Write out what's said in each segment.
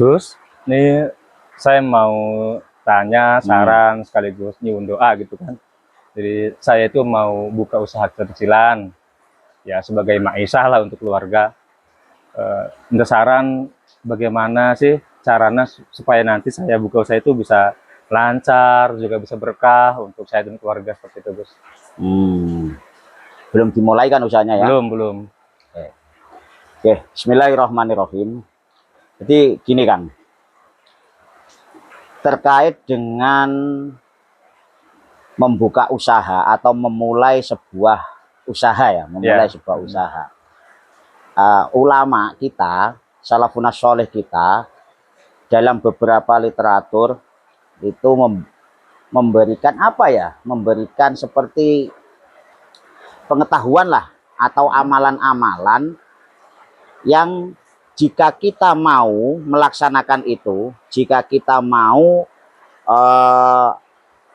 Gus, ini saya mau tanya saran sekaligus nyuwun doa gitu kan. Jadi saya itu mau buka usaha kecil-kecilan, ya sebagai maisah lah untuk keluarga. Minta saran bagaimana sih caranya supaya nanti saya buka usaha itu bisa lancar, juga bisa berkah untuk saya dan keluarga seperti itu, Gus. Belum dimulai kan usahanya ya? Belum. Oke, bismillahirrahmanirrahim. Jadi gini Kang, terkait dengan membuka usaha atau memulai sebuah usaha ya, sebuah usaha. Ulama kita, salafun sholeh kita, dalam beberapa literatur itu memberikan apa ya? Memberikan seperti pengetahuan lah atau amalan-amalan yang jika kita mau melaksanakan itu, jika kita mau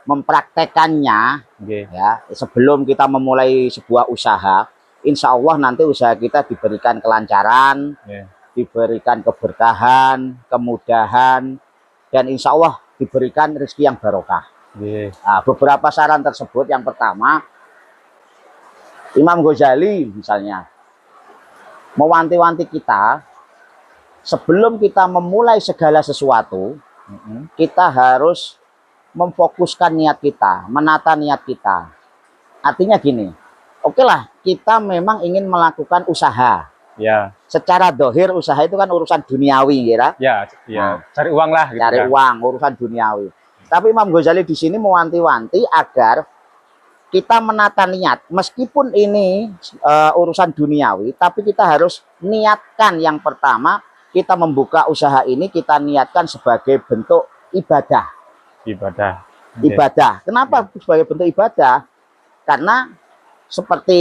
mempraktekannya, ya sebelum kita memulai sebuah usaha, insya Allah nanti usaha kita diberikan kelancaran, diberikan keberkahan, kemudahan, dan insya Allah diberikan rezeki yang barokah. Nah, beberapa saran tersebut, yang pertama, Imam Ghazali misalnya mewanti-wanti kita, sebelum kita memulai segala sesuatu, kita harus memfokuskan niat kita, menata niat kita. Artinya gini, oke lah, kita memang ingin melakukan usaha. Ya. Secara dohir usaha itu kan urusan duniawi, kira. Ya. Nah, cari uang lah. Gitu cari uang, urusan duniawi. Tapi Imam Ghazali di sini mewanti-wanti agar kita menata niat, meskipun ini urusan duniawi, tapi kita harus niatkan. Yang pertama, kita membuka usaha ini, kita niatkan sebagai bentuk ibadah. Ibadah. Kenapa sebagai bentuk ibadah? Karena seperti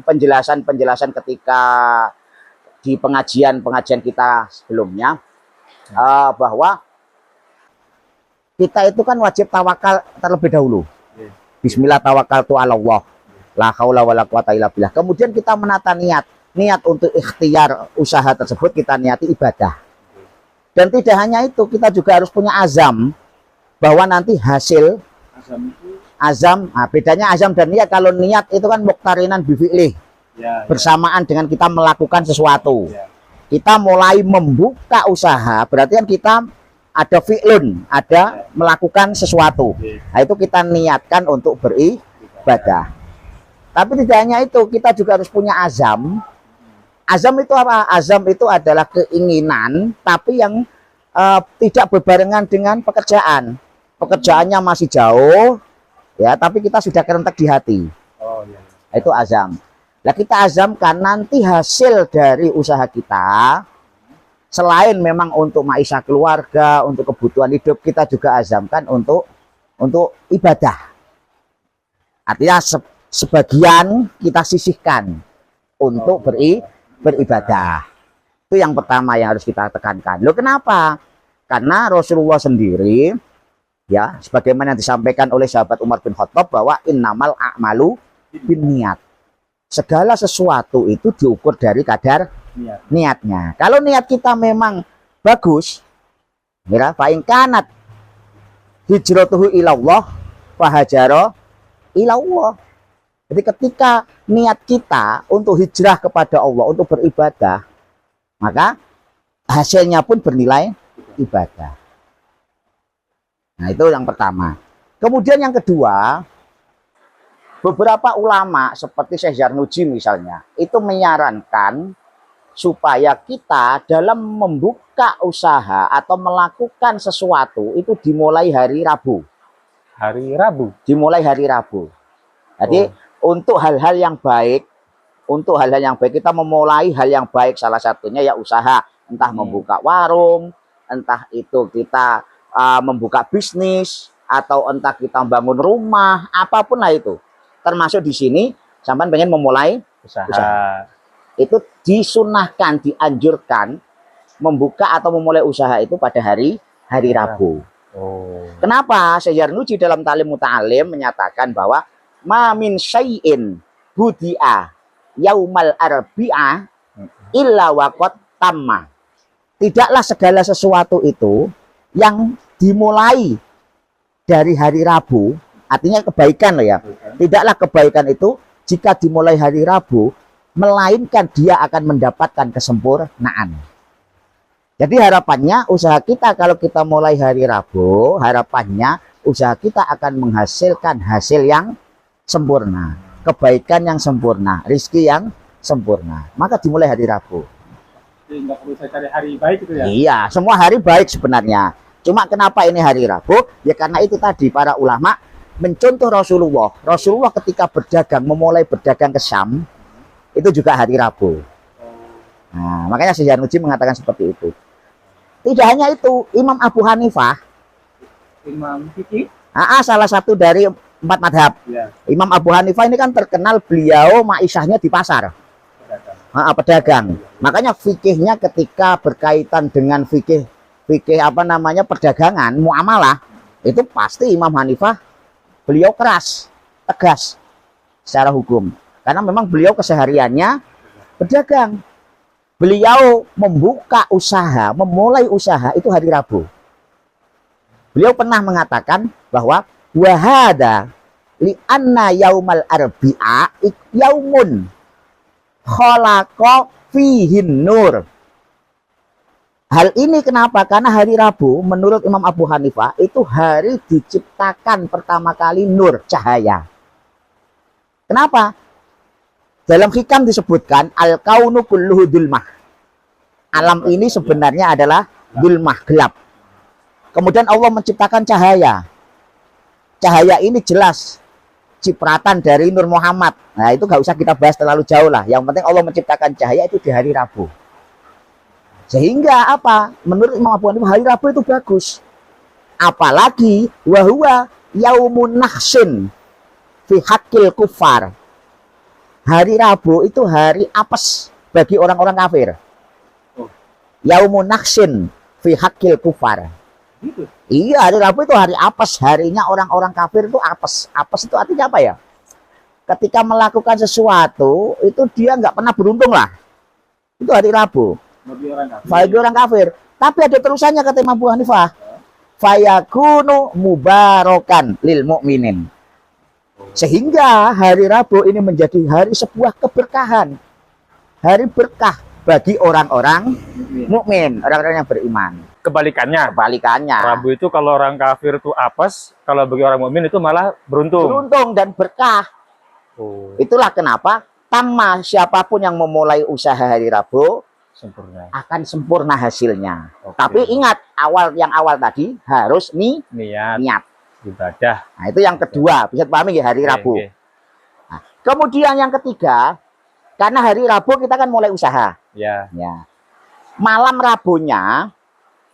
penjelasan ketika di pengajian kita sebelumnya, bahwa kita itu kan wajib tawakal terlebih dahulu. Bismillah tawakkaltu 'ala Allah. La haula wala quwata illa billah. Kemudian kita menata niat untuk ikhtiar usaha tersebut, kita niati ibadah. Dan tidak hanya itu, kita juga harus punya azam bahwa nanti hasil azam, bedanya azam dan niat. Kalau niat itu kan muqtarinan bifi'lih, bersamaan dengan kita melakukan sesuatu. Kita mulai membuka usaha, berarti kan kita ada fi'lun, ada melakukan sesuatu. Nah, itu kita niatkan untuk beribadah. Tapi tidak hanya itu, kita juga harus punya azam. Azam itu apa? Azam itu adalah keinginan, tapi yang tidak berbarengan dengan pekerjaan. Pekerjaannya masih jauh, ya, tapi kita sudah kerentek di hati. Itu azam. Nah, kita azamkan nanti hasil dari usaha kita, selain memang untuk maisha keluarga, untuk kebutuhan hidup, kita juga azamkan untuk ibadah. Artinya sebagian kita sisihkan untuk beribadah. Itu yang pertama yang harus kita tekankan. Loh, kenapa? Karena Rasulullah sendiri, ya, sebagaimana yang disampaikan oleh sahabat Umar bin Khattab, bahwa innamal a'malu binniyat. Segala sesuatu itu diukur dari kadar niatnya. Kalau niat kita memang bagus, ya, fa in kanat hijratuhu ilallah fahajara ilallah. Jadi ketika niat kita untuk hijrah kepada Allah, untuk beribadah, maka hasilnya pun bernilai ibadah. Nah, itu yang pertama. Kemudian yang kedua, beberapa ulama seperti Syekh Zarnuji misalnya, itu menyarankan supaya kita dalam membuka usaha atau melakukan sesuatu itu dimulai hari Rabu. Dimulai hari Rabu. Jadi untuk hal-hal yang baik, kita memulai hal yang baik, salah satunya ya usaha, entah membuka warung, entah itu kita membuka bisnis, atau entah kita bangun rumah, apapun lah itu. Termasuk di sini, sampai pengen memulai usaha. Itu disunahkan, dianjurkan membuka atau memulai usaha itu pada hari Rabu. Kenapa? Syekh Zarnuji dalam Ta'lim Muta'alim menyatakan bahwa ma min syai'in budi'a yaumal arbi'ah illa waqad tamma. Tidaklah segala sesuatu itu yang dimulai dari hari Rabu, artinya kebaikan loh ya. Tidaklah kebaikan itu jika dimulai hari Rabu, melainkan dia akan mendapatkan kesempurnaan. Jadi harapannya usaha kita kalau kita mulai hari Rabu, harapannya usaha kita akan menghasilkan hasil yang sempurna, kebaikan yang sempurna, rezeki yang sempurna. Maka dimulai hari Rabu. Jadi nggak perlu saya cari hari baik itu ya? Iya, semua hari baik sebenarnya. Cuma kenapa ini hari Rabu? Ya karena itu tadi para ulama mencontoh Rasulullah. Rasulullah ketika berdagang, memulai berdagang ke Syam, itu juga hari Rabu. Nah, makanya Syekh Januji mengatakan seperti itu. Tidak hanya itu, Imam Abu Hanifah, Imam Fikih? salah satu dari 4 madhab. Ya, Imam Abu Hanifah ini kan terkenal beliau ma'isyahnya di pasar, pedagang. Makanya fikihnya ketika berkaitan dengan fikih perdagangan, muamalah, itu pasti Imam Hanifah beliau keras, tegas secara hukum. Karena memang beliau kesehariannya berdagang. Beliau membuka usaha, memulai usaha itu hari Rabu. Beliau pernah mengatakan bahwa wahada li'anna yaumal arbi'a yaumun khalaqa fihin nur. Hal ini kenapa? Karena hari Rabu menurut Imam Abu Hanifah itu hari diciptakan pertama kali nur, cahaya. Kenapa? Dalam hikam disebutkan al-kaunu kulluhu dzulmah. Alam ini sebenarnya adalah dzulmah, gelap. Kemudian Allah menciptakan cahaya. Cahaya ini jelas cipratan dari Nur Muhammad. Nah, itu gak usah kita bahas terlalu jauh lah. Yang penting Allah menciptakan cahaya itu di hari Rabu. Sehingga apa? Menurut Imam Abu Hanifah hari Rabu itu bagus. Apalagi wahwa yaumun nahsin fi haqqil kufar. Hari Rabu itu hari apes bagi orang-orang kafir. Yaumun nahsin fi haqqil kufar. gitu. Iya, hari Rabu itu hari apes, harinya orang-orang kafir itu apes. Apes itu artinya apa ya? Ketika melakukan sesuatu itu dia nggak pernah beruntung lah. Itu hari Rabu. Bagi orang kafir. Tapi ada terusannya kata Imam Abu Hanifah. Fayakunu mubarokan lil mu'minin. Sehingga hari Rabu ini menjadi hari sebuah keberkahan. Hari berkah bagi orang-orang mukmin, orang-orang yang beriman. Kebalikannya. Kebalikannya. Rabu itu kalau orang kafir itu apes, kalau bagi orang mukmin itu malah beruntung. Beruntung dan berkah. Oh, Itulah kenapa tamma siapapun yang memulai usaha hari Rabu sempurna. akan sempurna hasilnya. Oke. Tapi ingat yang awal tadi harus Niat niat. ibadah. Nah, itu yang kedua, bisa dipahami ya hari Rabu. Oke. Nah, kemudian yang ketiga, karena hari Rabu kita kan mulai usaha. Ya. Ya. Malam Rabunya,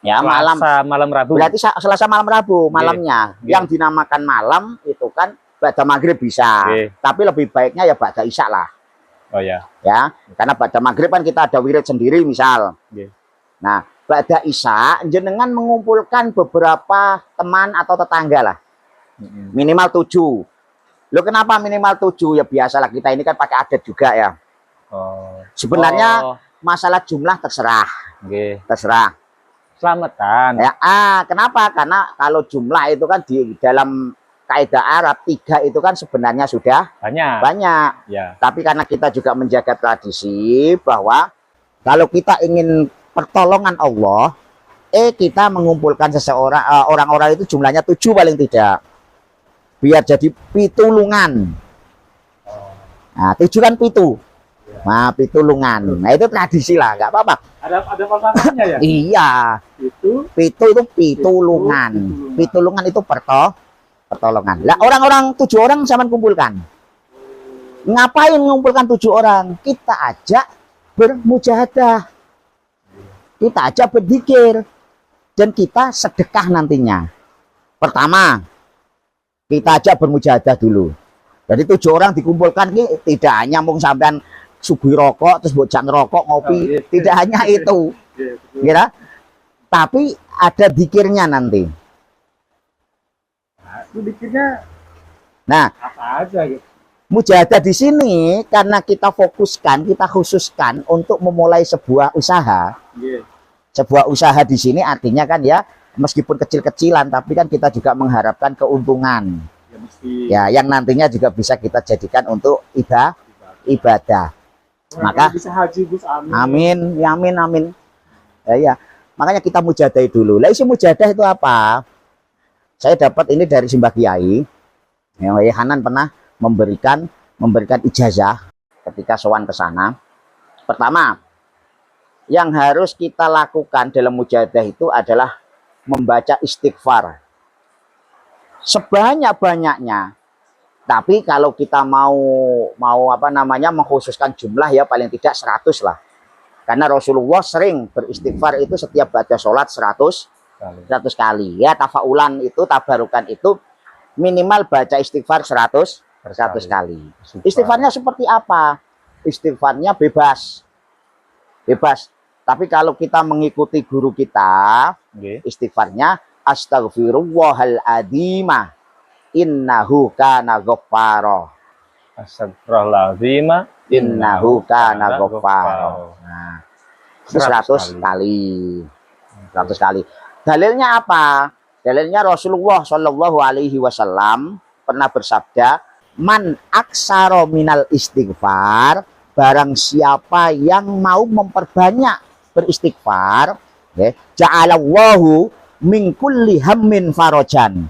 ya Malam Rabu. berarti Selasa malam Rabu, malamnya. Oke. Yang dinamakan malam itu kan ba'da maghrib bisa. Oke. Tapi lebih baiknya ya ba'da isya lah. Oh ya. Ya, karena ba'da maghrib kan kita ada wirid sendiri misal. Oke. Nah, ba'da isya jenengan mengumpulkan beberapa teman atau tetangga lah. Minimal 7. Loh kenapa minimal 7? Ya biasalah kita ini kan pakai adat juga ya. Oh. Sebenarnya masalah jumlah terserah. Oke. Terserah. Selamatan. Ya, kenapa? Karena kalau jumlah itu kan di dalam kaidah Arab 3 itu kan sebenarnya sudah Banyak. banyak. Ya. Tapi karena kita juga menjaga tradisi bahwa kalau kita ingin pertolongan Allah, kita mengumpulkan seseorang, orang-orang itu jumlahnya 7 paling tidak. Biar jadi pitulungan. Nah, 7 kan pitu. Nah, pitulungan. Nah, itu tradisi lah, nggak apa-apa. Ada falsafahnya ya? Iya. Itu Pitu itu pitulungan. Pitulungan itu pertolongan. Lah orang-orang 7 orang sama kumpulkan. Ngapain mengumpulkan 7 orang? Kita ajak bermujahadah. Kita ajak berzikir. Dan kita sedekah nantinya. Pertama, kita ajak bermujahadah dulu. Jadi 7 orang dikumpulkan ini tidak hanya mung sampean suguhi rokok terus bocah ngerokok ngopi, tidak hanya itu. Kira? Tapi ada zikirnya nanti. itu bikinnya Nah, apa aja gitu. mujahadah di sini karena kita fokuskan, kita khususkan untuk memulai sebuah usaha. Iya. Sebuah usaha di sini artinya kan ya, meskipun kecil-kecilan, tapi kan kita juga mengharapkan keuntungan. Ya mesti. Ya, yang nantinya juga bisa kita jadikan untuk ibadah. Maka bisa haji Gus, amin. amin, ya amin, amin. Ya. Makanya kita mujadahi dulu. Lah isi mujadah itu apa? Saya dapat ini dari Simbah Kiai. Ya, Hanan pernah memberikan ijazah ketika sowan ke sana. Pertama, yang harus kita lakukan dalam mujadah itu adalah membaca istighfar sebanyak-banyaknya. Tapi kalau kita mau mengkhususkan jumlah ya paling tidak 100 lah. Karena Rasulullah sering beristighfar itu setiap baca sholat 100 kali. Ya, tafaulan itu, tabarukan itu minimal baca istighfar 100 kali. Istighfarnya seperti apa? Istighfarnya bebas. Tapi kalau kita mengikuti guru kita, istighfarnya astaghfirullahaladzim innahu kana ghaffara. Astagfirullahaladzim Innahu kana ghaffara. Nah, 100 kali. 100 kali. Dalilnya apa? Dalilnya Rasulullah Shallallahu Alaihi Wasallam pernah bersabda, man aksaro minal istighfar, barang siapa yang mau memperbanyak beristighfar, ja'alallahu min kulli hammin farajan.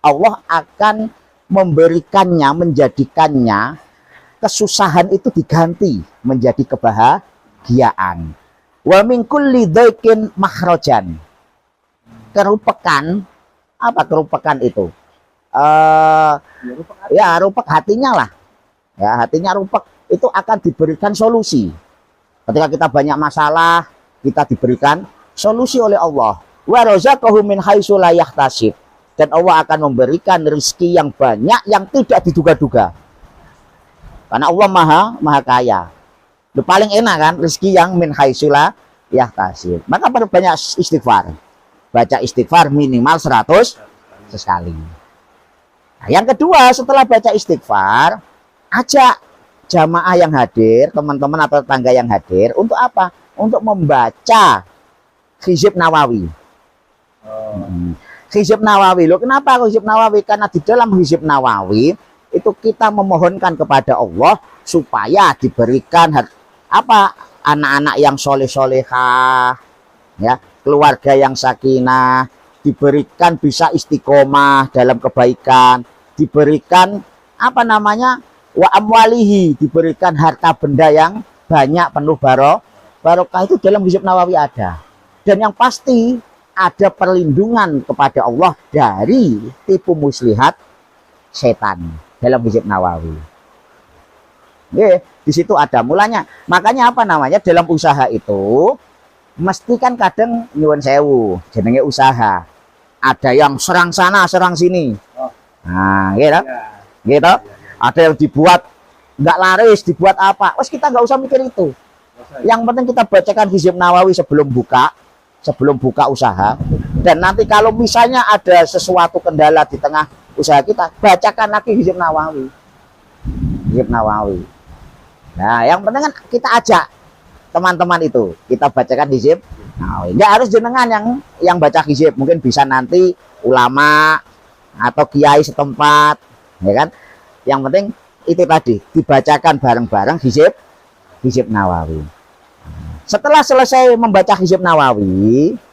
Allah akan menjadikannya kesusahan itu diganti menjadi kebahagiaan. Wa min kulli dhaikin makhrajan. Kerupekan, apa kerupekan itu? Ya rupek hatinya lah. Ya, hatinya rupek itu akan diberikan solusi. Ketika kita banyak masalah, kita diberikan solusi oleh Allah. Wa razaqahu min haitsu la yahtasib. Dan Allah akan memberikan rezeki yang banyak yang tidak diduga-duga. Karena Allah maha kaya. Itu paling enak kan rezeki yang min haitsu la yahtasib. Maka perbanyak istighfar. Baca istighfar minimal 100 sekali. Nah, yang kedua, setelah baca istighfar, ajak jamaah yang hadir, teman-teman atau tetangga yang hadir, untuk apa? Untuk membaca Hizib Nawawi. Hizib Nawawi. Loh, kenapa Hizib Nawawi? Karena di dalam Hizib Nawawi itu kita memohonkan kepada Allah supaya diberikan anak-anak yang soleh-solehah, ya, keluarga yang sakinah, diberikan bisa istiqomah dalam kebaikan, diberikan wa amwalihi, diberikan harta benda yang banyak penuh barokah. Itu dalam Hizib Nawawi ada. Dan yang pasti ada perlindungan kepada Allah dari tipu muslihat setan dalam Hizib Nawawi. Di situ ada mulanya. Makanya dalam usaha itu mesti kan kadang nyuwun sewu, jenenge usaha. Ada yang serang sana, serang sini. Nah, gitu. Gitu. Ada yang dibuat nggak laris, dibuat apa? Wes kita nggak usah mikir itu. Yang penting kita bacakan Hizib Nawawi sebelum buka usaha. Dan nanti kalau misalnya ada sesuatu kendala di tengah usaha kita, bacakan lagi Hizib Nawawi. Hizib Nawawi. Nah, yang penting kan kita ajak teman-teman itu, kita bacakan Hizib Nawawi. Nggak harus jenengan yang baca hizib, mungkin bisa nanti ulama atau kiai setempat, ya kan? Yang penting itu tadi dibacakan bareng-bareng Hizib Nawawi. Setelah selesai membaca Hizib Nawawi,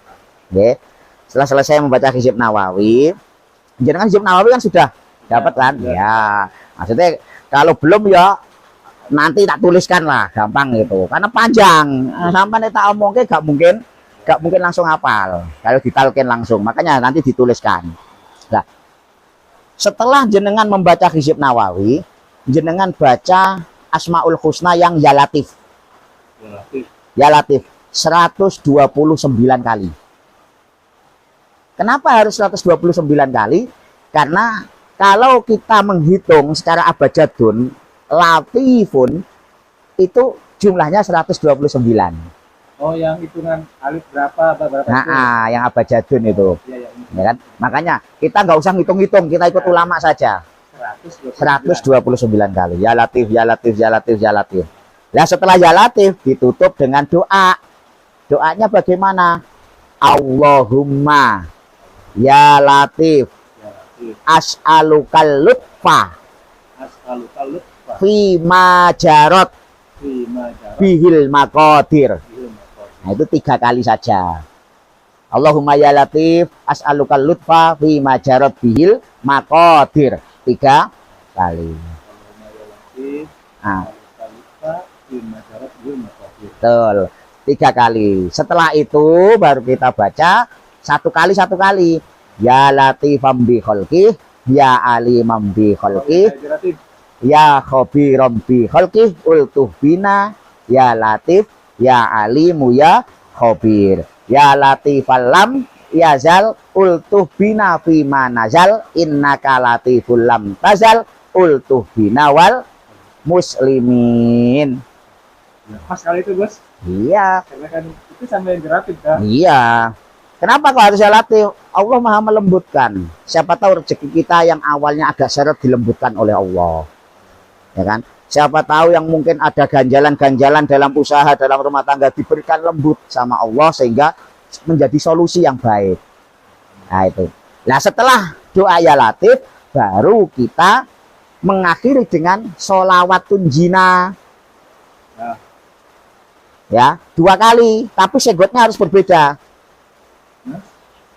jenengan Hizib Nawawi kan sudah dapat kan? Ya, maksudnya kalau belum ya nanti tak tuliskan lah, gampang gitu. Karena panjang, sampai tak omongke gak mungkin langsung hafal. Kalau ditalkin langsung, makanya nanti dituliskan. Nah, setelah jenengan membaca Hizib Nawawi, jenengan baca Asmaul Husna yang ya Latif. Ya Latif 129 kali. Kenapa harus 129 kali? Karena kalau kita menghitung secara abjadun, Latifun itu jumlahnya 129. Oh, yang hitungan alif berapa Nah, yang abjadun itu. Ya kan? Makanya kita nggak usah ngitung-ngitung, kita ikut ulama saja. 129 kali. Ya Latif, ya Latif, ya Latif, ya Latif. Nah, setelah ya Latif ditutup dengan doa. Doanya bagaimana? Allahumma ya latif Ya Latif. as'alukal lutfa As'alukal lutfa fima jarot fima jarak bihil maqadir. bihil maqadir. Nah, itu 3 kali saja. Allahumma ya latif as'alukal lutfa fima jarot bihil maqadir. 3 kali. Allahumma ya Latif Nah, as'alukal lutfa fima jarak bihil maqadir. betul. 3 kali. Setelah itu baru kita baca 1 kali 1 kali. Ya latifam bi khalqih, ya alimam bi khalqih, Ya Latif. ya khabiram bi khalqih ultuh bina, ya latif, ya alimu, ya khabir. Ya latifal lam yazal ultuh bina fima nazal innaka latiful lam tazal ultuh bina wal muslimin. Nah, pas kali itu bos, Iya, karena kan itu sama yang gratis kan. iya. Kenapa kok harus ya latif? Allah maha melembutkan. Siapa tahu rezeki kita yang awalnya agak seret dilembutkan oleh Allah. Ya kan? Siapa tahu yang mungkin ada ganjalan-ganjalan dalam usaha, dalam rumah tangga diberikan lembut sama Allah sehingga menjadi solusi yang baik. Nah itu. Nah setelah doa ya latif, baru kita mengakhiri dengan sholawatun jina. Ya, 2 kali, tapi segotnya harus berbeda.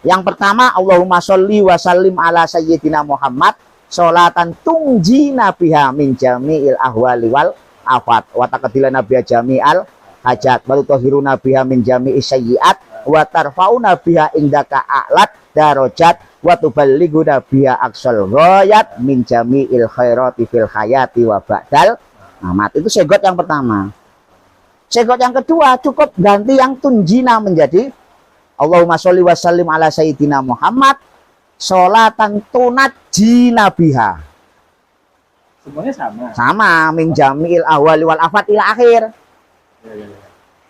Yang pertama, Allahumma sholli wa sallim ala sayyidina Muhammad sholatan tungjina biha min jami'il ahwali wal afat wa taqdilana biha jami'al hajat wa tutahhiruna biha min jami'is sayyi'at wa tarfa'una biha indaka a'lat darajat wa tuballighuna biha aqsal ghayat min jami'il khairati fil hayati wa ba'dal mamat. Itu segot yang pertama. Segot yang kedua cukup ganti yang tunjina menjadi Allahumma sholli wa sallim ala sayyidina Muhammad sholatan tunajjina biha. Semuanya sama. Sama min jami'il awali wal afat ila akhir. Ya.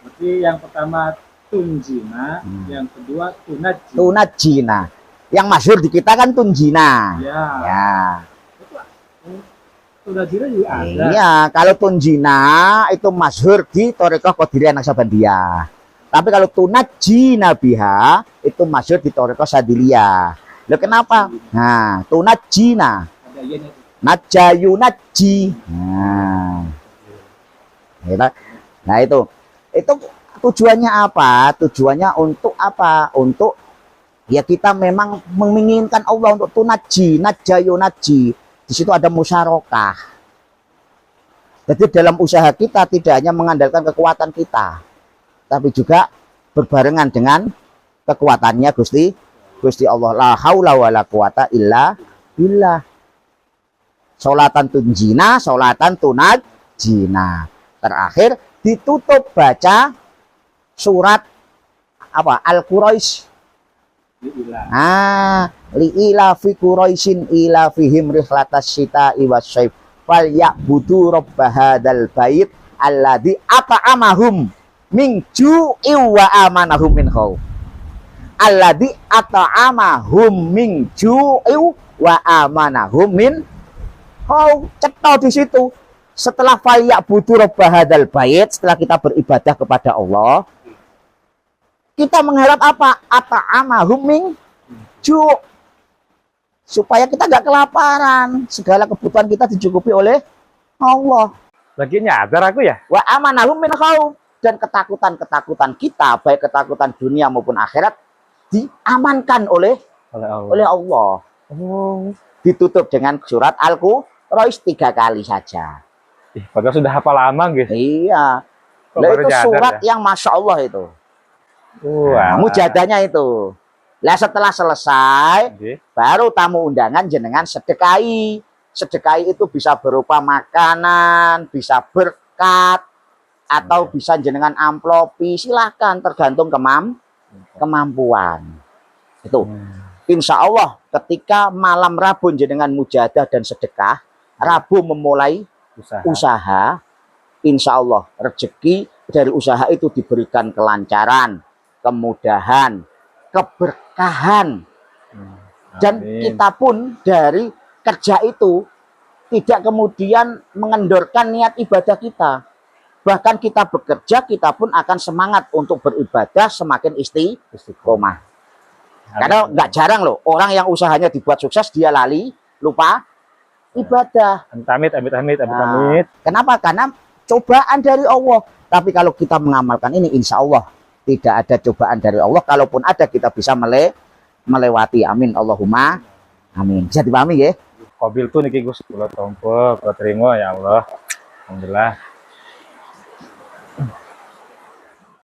Berarti yang pertama tunjina, yang kedua tunajjina. Tunajjina. Yang masyhur di kita kan tunjina. Ya. Ya. Tunajjina juga ada. Iya, kalau tunjina itu masyhur di Thariqah Qadiriyah Naksabandiyah. Tapi kalau tunajjina biha itu masyhur di Thariqah Sadiliyah. Loh kenapa? Nah, tunajjina. Ada ianya itu. Najayu naji. Nah, itu tujuannya apa? Tujuannya untuk apa? Untuk ya kita memang menginginkan Allah untuk tunaji, najayu naji. Di situ ada musyarakah. Jadi dalam usaha kita tidak hanya mengandalkan kekuatan kita, tapi juga berbarengan dengan kekuatannya Gusti Allah. La haula wala quwata illa billah. Sholatan tunjina, sholatan tunajjina. Terakhir ditutup baca surat apa? Al-Quraisy. Li'ila fi Quraisyin ila fihim rihlatas syita'i wasyaib fal ya'budu rabb hadzal bait alladzi at'amahum min ju'in wa amanahum min khauf. Alladzi at'amahum min ju'in wa amanahum min khauf. Cetha di situ. Setelah fal ya'budu rabb hadzal bait, setelah kita beribadah kepada Allah, kita mengharap apa? At'amahum min ju', supaya kita nggak kelaparan, segala kebutuhan kita dicukupi oleh Allah. Lagi nyadar aku ya. Wa amanahum min khauf, dan ketakutan kita, baik ketakutan dunia maupun akhirat, diamankan oleh Allah. Oh. Ditutup dengan surat Al-Quraisy 3 kali saja. Padahal sudah hafal lama gitu. Iya. Kok Lah baru itu nyadar surat ya? yang masya Allah itu. Wah. Mujadahnya itu. Lah setelah selesai, Oke. baru tamu undangan jenengan sedekahi. Sedekahi itu bisa berupa makanan, bisa berkat, atau bisa jenengan amplopi, silahkan tergantung kemampuan. Itu. Insya Allah ketika malam Rabu jenengan mujadah dan sedekah, Rabu memulai usaha, insya Allah rezeki dari usaha itu diberikan kelancaran, kemudahan, keberkahan. Dan Amin. kita pun dari kerja itu tidak kemudian mengendorkan niat ibadah kita. Bahkan kita bekerja, kita pun akan semangat untuk beribadah semakin istiqomah. Karena nggak jarang loh orang yang usahanya dibuat sukses dia lali, lupa ibadah. Amit, amit, amit, amit, Nah, amit. kenapa? Karena cobaan dari Allah. Tapi kalau kita mengamalkan ini, insya Allah tidak ada cobaan dari Allah. Kalaupun ada, kita bisa melewati. Amin. Allahumma amin. Bisa dipahami ya? Kobil tuh niki Gus, kula tompo, kula terima ya Allah. Alhamdulillah.